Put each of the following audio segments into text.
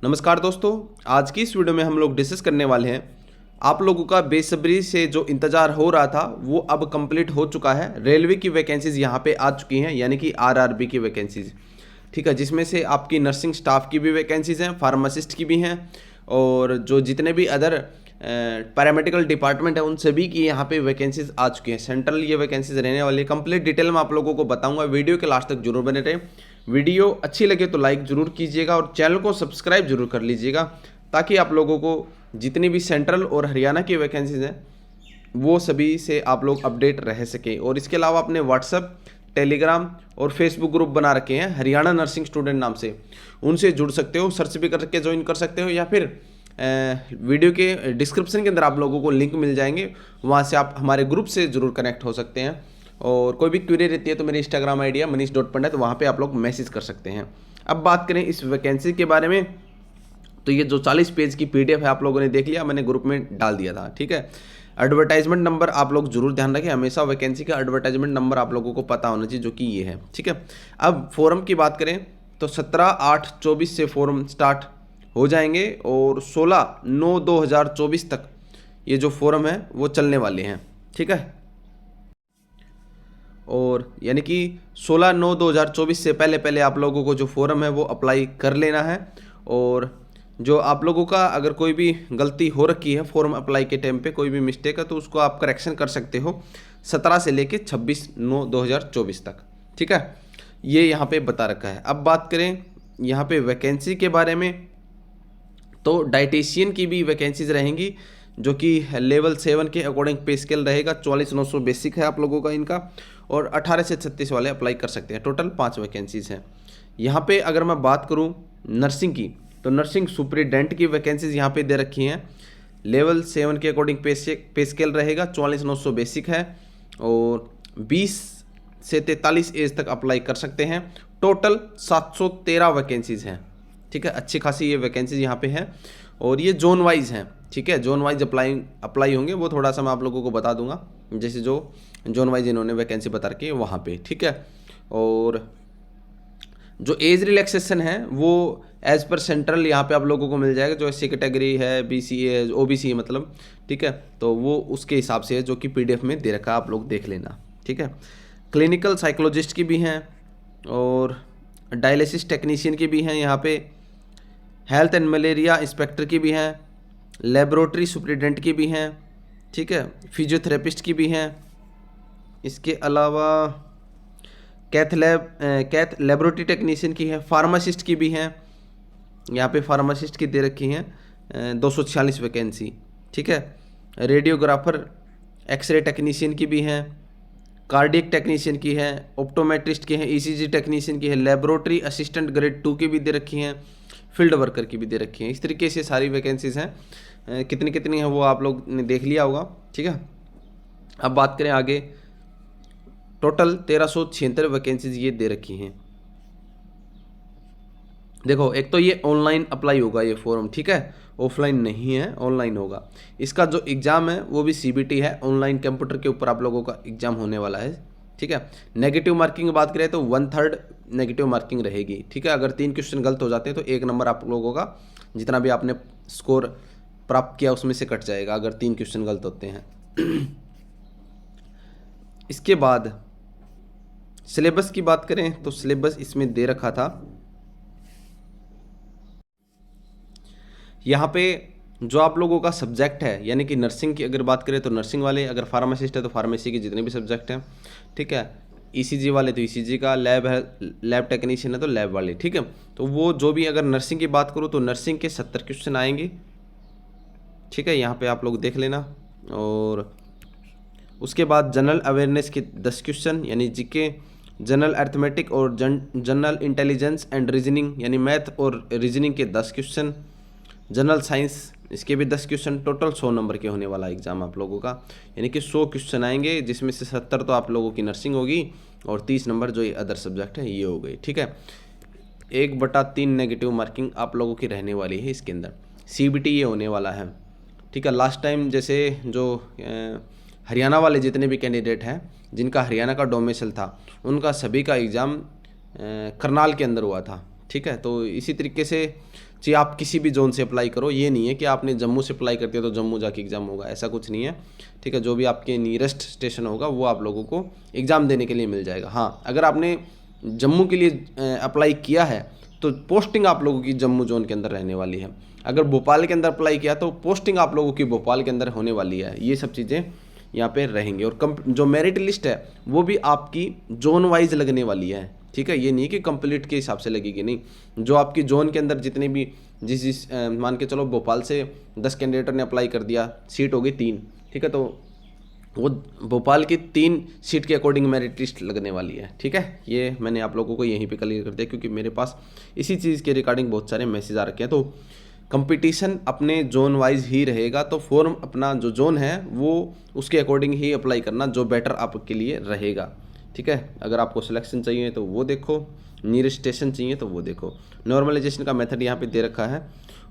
नमस्कार दोस्तों, आज की इस वीडियो में हम लोग डिस्कस करने वाले हैं। आप लोगों का बेसब्री से जो इंतज़ार हो रहा था वो अब कंप्लीट हो चुका है। रेलवे की वैकेंसीज़ यहाँ पे आ चुकी हैं, यानी कि आरआरबी की वैकेंसीज़, ठीक है, जिसमें से आपकी नर्सिंग स्टाफ की भी वैकेंसीज़ हैं, फार्मासिस्ट की भी हैं, और जो जितने भी अदर पैरामेडिकल डिपार्टमेंट है उन सभी की यहाँ पे वैकेंसीज आ चुकी हैं। सेंट्रल ये वैकेंसीज रहने वाली है। कंप्लीट डिटेल में आप लोगों को बताऊंगा, वीडियो के लास्ट तक जरूर बने रहें। वीडियो अच्छी लगे तो लाइक जरूर कीजिएगा और चैनल को सब्सक्राइब जरूर कर लीजिएगा, ताकि आप लोगों को जितनी भी सेंट्रल और हरियाणा की वैकेंसीज हैं वो सभी से आप लोग अपडेट रह सकें। और इसके अलावा अपने व्हाट्सएप, टेलीग्राम और फेसबुक ग्रुप बना रखे हैं हरियाणा नर्सिंग स्टूडेंट नाम से, उनसे जुड़ सकते हो, सर्च भी करके ज्वाइन कर सकते हो, या फिर वीडियो के डिस्क्रिप्शन के अंदर आप लोगों को लिंक मिल जाएंगे, वहाँ से आप हमारे ग्रुप से ज़रूर कनेक्ट हो सकते हैं। और कोई भी क्वेरी रहती है तो मेरी इंस्टाग्राम आईडी है manish.pandit, वहाँ पे आप लोग मैसेज कर सकते हैं। अब बात करें इस वैकेंसी के बारे में, तो ये जो 40 पेज की PDF है आप लोगों ने देख लिया, मैंने ग्रुप में डाल दिया था, ठीक है। एडवर्टाइजमेंट नंबर आप लोग जरूर ध्यान रखें, हमेशा वैकेंसी का एडवर्टाइजमेंट नंबर आप लोगों को पता होना चाहिए, जो कि ये है, ठीक है। अब फॉर्म की बात करें तो 17/8/24 से फॉर्म स्टार्ट हो जाएंगे और 16/9/2024 तक ये जो फॉर्म है वो चलने वाले हैं, ठीक है। और यानी कि 16/9/2024 से पहले पहले आप लोगों को जो फॉर्म है वो अप्लाई कर लेना है। और जो आप लोगों का अगर कोई भी गलती हो रखी है फॉर्म अप्लाई के टाइम पे, कोई भी मिस्टेक है, तो उसको आप करेक्शन कर सकते हो 17 से लेके 26/9/2024 तक, ठीक है। ये यहाँ पे बता रखा है। अब बात करें यहाँ पे वैकेंसी के बारे में, तो डाइटिशियन की भी वैकेंसीज रहेंगी, जो कि लेवल 7 के अकॉर्डिंग पे स्केल रहेगा। 44,900 बेसिक है आप लोगों का इनका, और 18 से 36 वाले अप्लाई कर सकते हैं। टोटल 5 वैकेंसीज हैं। यहाँ पे अगर मैं बात करूँ नर्सिंग की, तो नर्सिंग सुपरिटेंडेंट की वैकेंसीज यहाँ पे दे रखी हैं। लेवल 7 के अकॉर्डिंग पे स्केल रहेगा। 44,900 बेसिक है और 20 से 43 एज तक अप्लाई कर सकते हैं। टोटल 713 वैकेंसीज हैं, ठीक है। अच्छी खासी ये वैकेंसीज यहाँ पे हैं, और ये जोन वाइज हैं, ठीक है। जोन वाइज अप्लाई होंगे, वो थोड़ा सा मैं आप लोगों को बता दूंगा, जैसे जो जोन वाइज इन्होंने वैकेंसी बता रखी है वहाँ पे, ठीक है। और जो एज रिलैक्सेशन है वो एज पर सेंट्रल यहाँ पे आप लोगों को मिल जाएगा। जो SC कैटेगरी है, BC है, OBC है मतलब, ठीक है, तो वो उसके हिसाब से है, जो कि PDF में दे रखा है, आप लोग देख लेना, ठीक है। क्लिनिकल साइकोलॉजिस्ट की भी हैं और डायलिसिस टेक्नीशियन की भी हैं यहाँ पे, हेल्थ एंड मलेरिया इंस्पेक्टर की भी हैं, लेबोरेटरी सुपरिटेंडेंट की भी हैं, ठीक है, फिजियोथेरेपिस्ट की भी हैं। इसके अलावा कैथ लेबोरेटरी टेक्नीशियन की है, फार्मासिस्ट की भी हैं। यहाँ पे फार्मासिस्ट की दे रखी हैं 246 वैकेंसी, ठीक है। रेडियोग्राफर, एक्सरे टेक्नीशियन की भी हैं, कार्डियक टेक्नीशियन की है, ऑप्टोमेट्रिस्ट की है, ECG टेक्नीशियन की है, लेबोरेटरी असिस्टेंट ग्रेड 2 की भी दे रखी हैं, फील्ड वर्कर की भी दे रखी हैं। इस तरीके से सारी वैकेंसीज हैं। कितनी कितनी हैं वो आप लोग ने देख लिया होगा, ठीक है। अब बात करें आगे, टोटल 1376 वैकेंसीज ये दे रखी हैं। देखो, एक तो ये ऑनलाइन अप्लाई होगा ये फॉर्म, ठीक है, ऑफलाइन नहीं है, ऑनलाइन होगा। इसका जो एग्ज़ाम है वो भी CBT है, ऑनलाइन कंप्यूटर के ऊपर आप लोगों का एग्ज़ाम होने वाला है, ठीक है। नेगेटिव मार्किंग की बात करें तो 1/3 नेगेटिव मार्किंग रहेगी, ठीक है। अगर 3 क्वेश्चन गलत हो जाते हैं तो 1 नंबर आप लोगों का जितना भी आपने स्कोर प्राप्त किया उसमें से कट जाएगा, अगर 3 क्वेश्चन गलत होते हैं। इसके बाद सिलेबस की बात करें तो सिलेबस इसमें दे रखा था। यहाँ पे जो आप लोगों का सब्जेक्ट है, यानी कि नर्सिंग की अगर बात करें तो नर्सिंग वाले, अगर फार्मासिस्ट है तो फार्मेसी के जितने भी सब्जेक्ट हैं, ठीक है। ECG वाले तो ECG का, लैब है, लैब टेक्नीशियन है तो लैब वाले, ठीक है। तो वो जो भी, अगर नर्सिंग की बात करूँ तो नर्सिंग के 70 क्वेश्चन आएंगे, ठीक है, यहाँ पे आप लोग देख लेना। और उसके बाद जनरल अवेयरनेस के 10 क्वेश्चन, यानी GK, जनरल अर्थमेटिक और जनरल इंटेलिजेंस एंड रीजनिंग, यानी मैथ और रीजनिंग के 10 क्वेश्चन, जनरल साइंस इसके भी 10 क्वेश्चन। टोटल 100 नंबर के होने वाला एग्जाम आप लोगों का, यानी कि 100 क्वेश्चन आएंगे, जिसमें से 70 तो आप लोगों की नर्सिंग होगी और 30 नंबर जो ये अदर सब्जेक्ट है ये हो गई, ठीक है। 1/3 नेगेटिव मार्किंग आप लोगों की रहने वाली है इसके अंदर। CBT ये होने वाला है, ठीक है। लास्ट टाइम जैसे जो हरियाणा वाले जितने भी कैंडिडेट हैं जिनका हरियाणा का डोमिसाइल था, उनका सभी का एग्ज़ाम करनाल के अंदर हुआ था, ठीक है। तो इसी तरीके से चाहिए आप किसी भी जोन से अप्लाई करो, ये नहीं है कि आपने जम्मू से अप्लाई करते हो तो जम्मू जाके एग्ज़ाम होगा, ऐसा कुछ नहीं है। ठीक है, जो भी आपके नियरेस्ट स्टेशन होगा वो आप लोगों को एग्ज़ाम देने के लिए मिल जाएगा। हाँ, अगर आपने जम्मू के लिए अप्लाई किया है तो पोस्टिंग आप लोगों की जम्मू जोन के अंदर रहने वाली है। अगर भोपाल के अंदर अप्लाई किया तो पोस्टिंग आप लोगों की भोपाल के अंदर होने वाली है। ये सब चीज़ें यहाँ पे रहेंगी। और जो मेरिट लिस्ट है वो भी आपकी जोन वाइज लगने वाली है। ठीक है, ये नहीं कि कंप्लीट के हिसाब से लगेगी, नहीं, जो आपकी जोन के अंदर जितने भी जिस मान के चलो भोपाल से 10 कैंडिडेटर ने अप्लाई कर दिया, सीट हो गई 3, ठीक है, तो वो भोपाल की 3 सीट के अकॉर्डिंग मेरिट लिस्ट लगने वाली है। ठीक है, ये मैंने आप लोगों को यहीं पे क्लियर कर दिया क्योंकि मेरे पास इसी चीज़ के रिगार्डिंग बहुत सारे मैसेज आ रखे हैं। तो कंपटीशन अपने जोन वाइज ही रहेगा, तो फॉर्म अपना जो जोन है वो उसके अकॉर्डिंग ही अप्लाई करना जो बेटर आपके लिए रहेगा। ठीक है, अगर आपको सिलेक्शन चाहिए तो वो देखो, नियरेस्ट स्टेशन चाहिए तो वो देखो। नॉर्मलाइजेशन का मेथड यहाँ पे दे रखा है,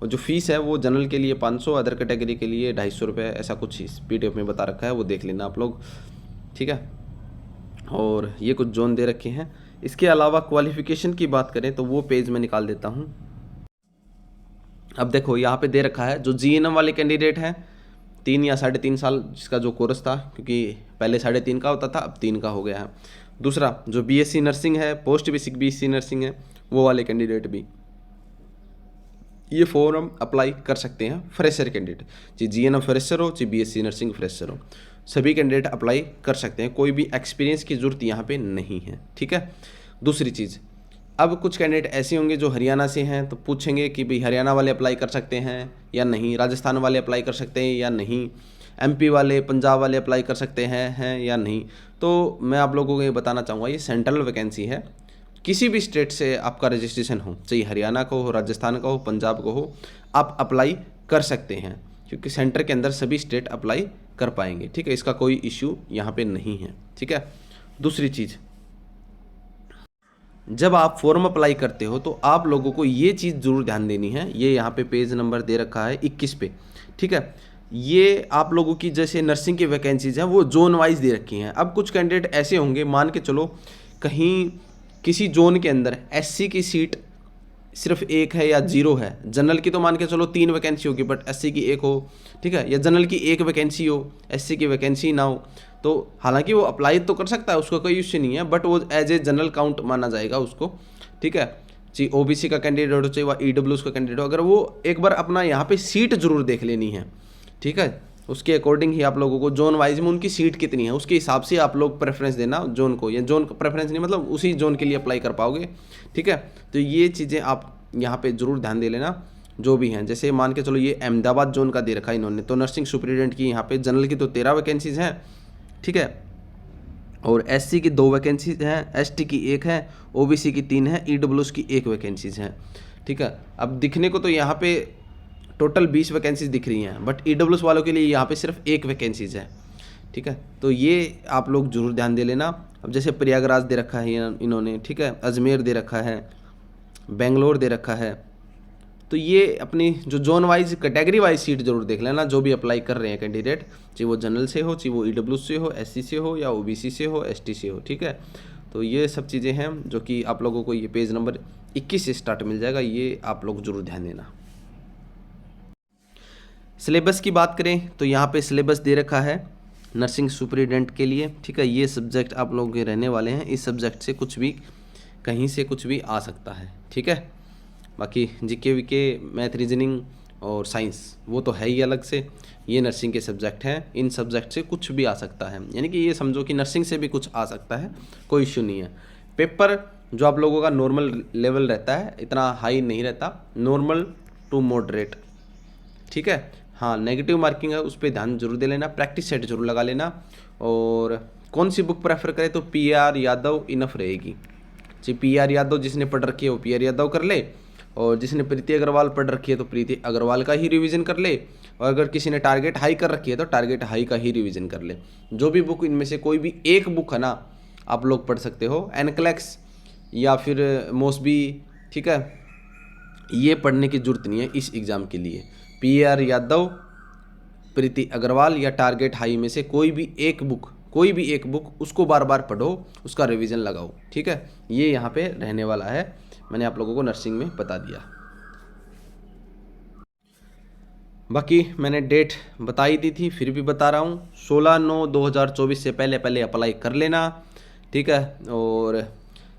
और जो फीस है वो जनरल के लिए 500, अदर कैटेगरी के लिए 250 रुपये, ऐसा कुछ इस PDF में बता रखा है, वो देख लेना आप लोग। ठीक है, और ये कुछ जोन दे रखे हैं। इसके अलावा क्वालिफिकेशन की बात करें तो वो पेज में निकाल देता हूँ। अब देखो यहाँ पे दे रखा है जो GNM वाले कैंडिडेट हैं 3 या 3.5 साल जिसका जो कोर्स था, क्योंकि पहले 3.5 का होता था, अब 3 का हो गया है। दूसरा जो BSc नर्सिंग है, पोस्ट बेसिक BSc नर्सिंग है, वो वाले कैंडिडेट भी ये फॉर्म अप्लाई कर सकते हैं। फ्रेशर कैंडिडेट, चाहे GNM फ्रेशर हो, चाहे BSc नर्सिंग फ्रेशर हो, सभी कैंडिडेट अप्लाई कर सकते हैं। कोई भी एक्सपीरियंस की ज़रूरत यहाँ पे नहीं है। ठीक है, दूसरी चीज़, अब कुछ कैंडिडेट ऐसे होंगे जो हरियाणा से हैं, तो पूछेंगे कि भाई हरियाणा वाले अप्लाई कर सकते हैं या नहीं, राजस्थान वाले अप्लाई कर सकते हैं या नहीं, MP वाले, पंजाब वाले अप्लाई कर सकते हैं या नहीं। तो मैं आप लोगों को ये बताना चाहूँगा, ये सेंट्रल वैकेंसी है। किसी भी स्टेट से आपका रजिस्ट्रेशन हो, चाहे हरियाणा का हो, राजस्थान का हो, पंजाब का हो, आप अप्लाई कर सकते हैं, क्योंकि सेंटर के अंदर सभी स्टेट अप्लाई कर पाएंगे। ठीक है, इसका कोई इश्यू यहाँ पे नहीं है। ठीक है, दूसरी चीज़, जब आप फॉर्म अप्लाई करते हो तो आप लोगों को ये चीज़ ज़रूर ध्यान देनी है। ये यहाँ पे पेज नंबर दे रखा है 21 पे। ठीक है, ये आप लोगों की जैसे नर्सिंग की वैकेंसीज हैं वो जोन वाइज दे रखी हैं। अब कुछ कैंडिडेट ऐसे होंगे, मान के चलो कहीं किसी जोन के अंदर SC की सीट सिर्फ 1 है या 0 है, जनरल की तो मान के चलो 3 वैकेंसी होगी बट SC की 1 हो, ठीक है, या जनरल की 1 वैकेंसी हो, SC की वैकेंसी ना हो, तो हालांकि वो अप्लाई तो कर सकता है, उसका कोई इश्यू नहीं है, बट वो एज ए जनरल काउंट माना जाएगा उसको। ठीक है, चाहे OBC का कैंडिडेट हो, चाहे वह EWS का कैंडिडेट हो, अगर वो एक बार अपना यहाँ पे सीट जरूर देख लेनी है। ठीक है, उसके अकॉर्डिंग ही आप लोगों को जोन वाइज में उनकी सीट कितनी है उसके हिसाब से आप लोग प्रेफरेंस देना जोन को, या जोन प्रेफरेंस नहीं मतलब उसी जोन के लिए अप्लाई कर पाओगे। ठीक है, तो ये चीज़ें आप यहाँ पे जरूर ध्यान दे लेना जो भी हैं। जैसे मान के चलो ये अहमदाबाद जोन का दे रखा है इन्होंने, तो नर्सिंग सुपरिटेंडेंट की यहाँ पे जनरल की तो 13 वैकेंसीज हैं। ठीक है, और SC की 2 वैकेंसीज हैं, ST की 1 है, OBC की 3 है, EWS की 1 वैकेंसीज हैं। ठीक है, अब दिखने को तो यहाँ पे टोटल 20 वैकेंसीज दिख रही हैं, बट EWS वालों के लिए यहाँ पे सिर्फ 1 वैकेंसीज है। ठीक है, तो ये आप लोग जरूर ध्यान दे लेना। अब जैसे प्रयागराज दे रखा है इन्होंने, ठीक है, अजमेर दे रखा है, बेंगलोर दे रखा है, तो ये अपनी जो zone wise category wise seat जरूर देख लेना जो भी अप्लाई कर रहे हैं कैंडिडेट, चाहे वो जनरल से हो, चाहे वो EWS से हो, SC से हो, या OBC से हो, ST से हो। ठीक है, तो ये सब चीज़ें हैं जो कि आप लोगों को ये पेज नंबर 21 से स्टार्ट मिल जाएगा, ये आप लोग जरूर ध्यान देना। सिलेबस की बात करें तो यहाँ पे सिलेबस दे रखा है नर्सिंग सुपरिटेंडेंट के लिए। ठीक है, ये सब्जेक्ट आप लोगों के रहने वाले हैं, इस सब्जेक्ट से कुछ भी कहीं से कुछ भी आ सकता है। ठीक है, बाकी GK VK, मैथ, रीजनिंग और साइंस वो तो है ही अलग से, ये नर्सिंग के सब्जेक्ट हैं, इन सब्जेक्ट से कुछ भी आ सकता है, यानी कि ये समझो कि नर्सिंग से भी कुछ आ सकता है, कोई इश्यू नहीं है। पेपर जो आप लोगों का नॉर्मल लेवल रहता है, इतना हाई नहीं रहता, नॉर्मल टू मॉडरेट। ठीक है, हाँ, नेगेटिव मार्किंग है उस पर ध्यान जरूर दे लेना, प्रैक्टिस सेट जरूर लगा लेना, और कौन सी बुक प्रेफर करें तो PR यादव इनफ रहेगी। जी, PR यादव जिसने पढ़ रखी है वो PR यादव कर ले, और जिसने प्रीति अग्रवाल पढ़ रखी है तो प्रीति अग्रवाल का ही रिवीजन कर ले, और अगर किसी ने टारगेट हाई कर रखी है तो टारगेट हाई का ही रिवीजन कर ले। जो भी बुक इनमें से कोई भी एक बुक है ना आप लोग पढ़ सकते हो, NCLEX या फिर मोसबी। ठीक है, ये पढ़ने की जरूरत नहीं है इस एग्ज़ाम के लिए। PR यादव, प्रीति अग्रवाल या टारगेट हाई में से कोई भी एक बुक उसको बार बार पढ़ो, उसका रिवीजन लगाओ। ठीक है, ये यहाँ पे रहने वाला है। मैंने आप लोगों को नर्सिंग में बता दिया। बाकी मैंने डेट बताई दी थी, फिर भी बता रहा हूँ, 16/9/2024 से पहले पहले अप्लाई कर लेना, ठीक है। और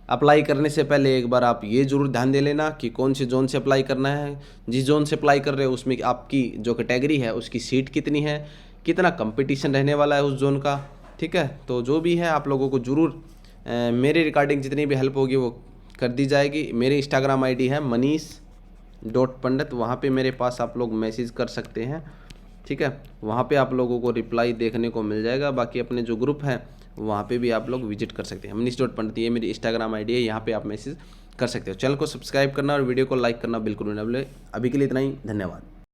अप्लाई करने से पहले एक बार आप ये ज़रूर ध्यान दे लेना कि कौन से जोन से अप्लाई करना है। जिस जोन से अप्लाई कर रहे हो उसमें आपकी जो कैटेगरी है उसकी सीट कितनी है, कितना कंपटीशन रहने वाला है उस जोन का, ठीक है। तो जो भी है आप लोगों को ज़रूर मेरे रिगार्डिंग जितनी भी हेल्प होगी वो कर दी जाएगी। मेरी इंस्टाग्राम आईडी है manish.pandit, वहाँ पे मेरे पास आप लोग मैसेज कर सकते हैं, ठीक है। वहाँ पे आप लोगों को रिप्लाई देखने को मिल जाएगा। बाकी अपने जो ग्रुप हैं वहाँ पे भी आप लोग विजिट कर सकते हैं। manish.pandit ये मेरी इंस्टाग्राम आईडी है, यहाँ पे आप मैसेज कर सकते हो। चैनल को सब्सक्राइब करना और वीडियो को लाइक करना बिल्कुल ना भूलें। अभी के लिए इतना ही, धन्यवाद।